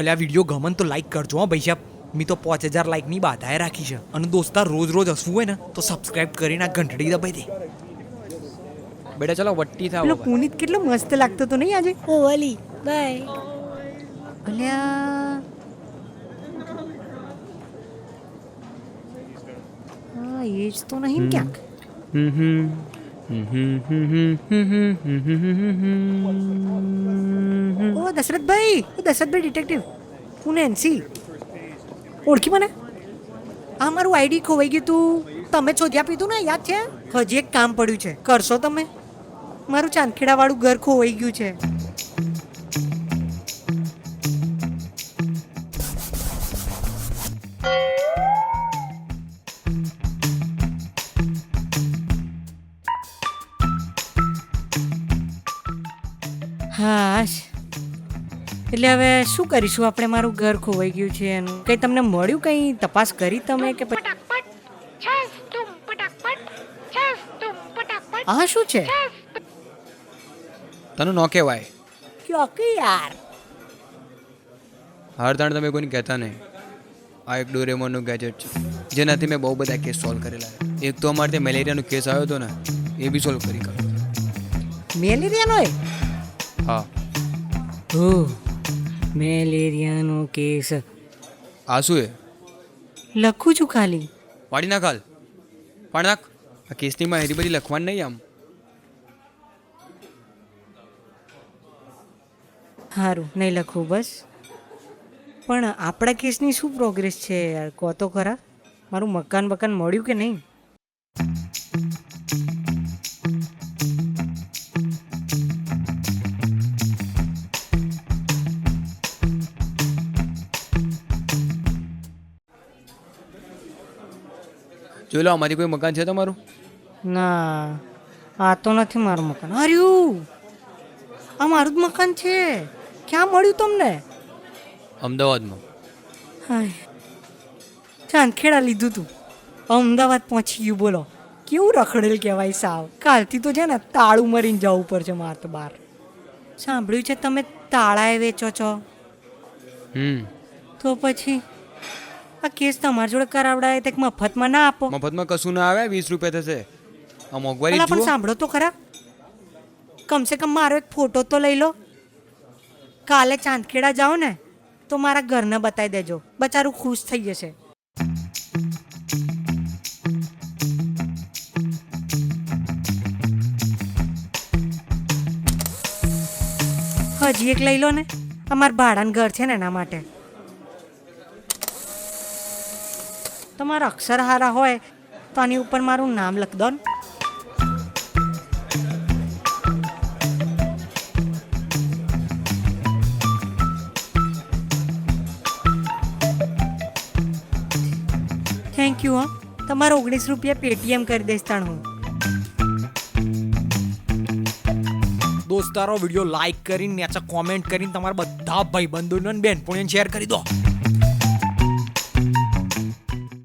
અલ્યા વિડીયો ગમન તો લાઈક કરજો હો ભાઈ સાહેબ. મેં તો 5000 લાઈકની બાધાએ રાખી છે. અને દોસ્તાર રોજ રોજ હસવું હોય ને તો સબસ્ક્રાઇબ કરીને આ ઘંટડી દબાઈ દે. બેટા ચલો વટ્ટી થાવ. પેલો પુનિત કેટલો મસ્ત લાગતો તો નહીં આજે. ઓ વલી બાય. અલ્યા હા એ જ તો નહીં ને ક્યાંક. ઓ દશરથભાઈ ડિટેક્ટિવ. હું નેન્સી. ઓળખી મને? આ મારું આઈડી ખોવાઈ ગયું તું. તમે શોધ્યા પીધું ને યાદ છે? હજી એક કામ પડ્યું છે, કરશો તમે? મારું ચાંદખેડા વાળું ઘર ખોવાઈ ગયું છે. હા એટલે હવે શું કરીશું આપણે? મારું ઘર ખોવાઈ ગયું છે એનું કંઈ તમને મળ્યું? કંઈ તપાસ કરી તમે કે આ શું છે? તને ન કહેવાય. ક્યો કે યાર હર તાણ તમે કોઈને કહેતા નહીં. આ એક ડોરેમોનનું ગેજેટ છે જેનાથી મેં બહુ બધા કેસ સોલ્વ કરેલા છે. એક તો અમારે ત્યાં મેલેરિયાનો કેસ આવ્યો હતો ને, એ બી સોલ્વ કરી કાઢ્યો. મેલેરિયાનો? હા. ઓહ, મેલેરિયાનો કેસ. આ શું એ? લખું છું ખાલી. પાડી નાખ હાલ. પાડી નાખ. આ કેસની માહિતી બધી લખવાની નહીં આમ. સારું નહીં લખું બસ. પણ આપણા કેસની શું પ્રોગ્રેસ છે યાર? કહો તો ખરા. મારું મકાન મળ્યું કે નહીં? જોઈ લો, આમાંથી કોઈ મકાન છે તમારું? ના, આ તો નથી મારું મકાન. હાર્યું, આ મારું જ મકાન છે. ક્યાં મળ્યું તમને? અમદાવાદમાં. હાય, ચાંદખેડા લીધું તું, અમદાવાદ પહોંચી ગયું. બોલો કેવું રખડેલ કહેવાય સાવ. કાલથી તો છે ને તાળું મરીને જવું પડશે મારે તો બહાર. સાંભળ્યું છે તમે તાળાએ વેચો છો? તો પછી આ કેસ તમારી જોડે કરાવડાય તો મફતમાં ના આપો? મફતમાં કશું ના આવે, 20 રૂપિયા થશે. આ મોંઘવારી પણ જુઓ. સાંભળો તો ખરા, કમસે કમ મારો એક ફોટો તો લઈ લો. કાલે ચાંદખેડા જાઓ ને તો મારા ઘરને બતાવી દેજો, બચારું ખુશ થઈ જશે. હજી એક લઈ લો ને, અમારા ભાડાનું ઘર છે ને એના માટે. તમારા અક્ષર હારા હોય તો આની ઉપર મારું નામ લખ દો ને. Thank you. તમારે 19 રૂપિયા પેટીએમ કરી દઈશ તાણ હું. દોસ્તારો વિડીયો લાઈક કરીને, નેચા કોમેન્ટ કરીને તમારા બધા ભાઈબંધોને બેનપણીઓને શેર કરી દો.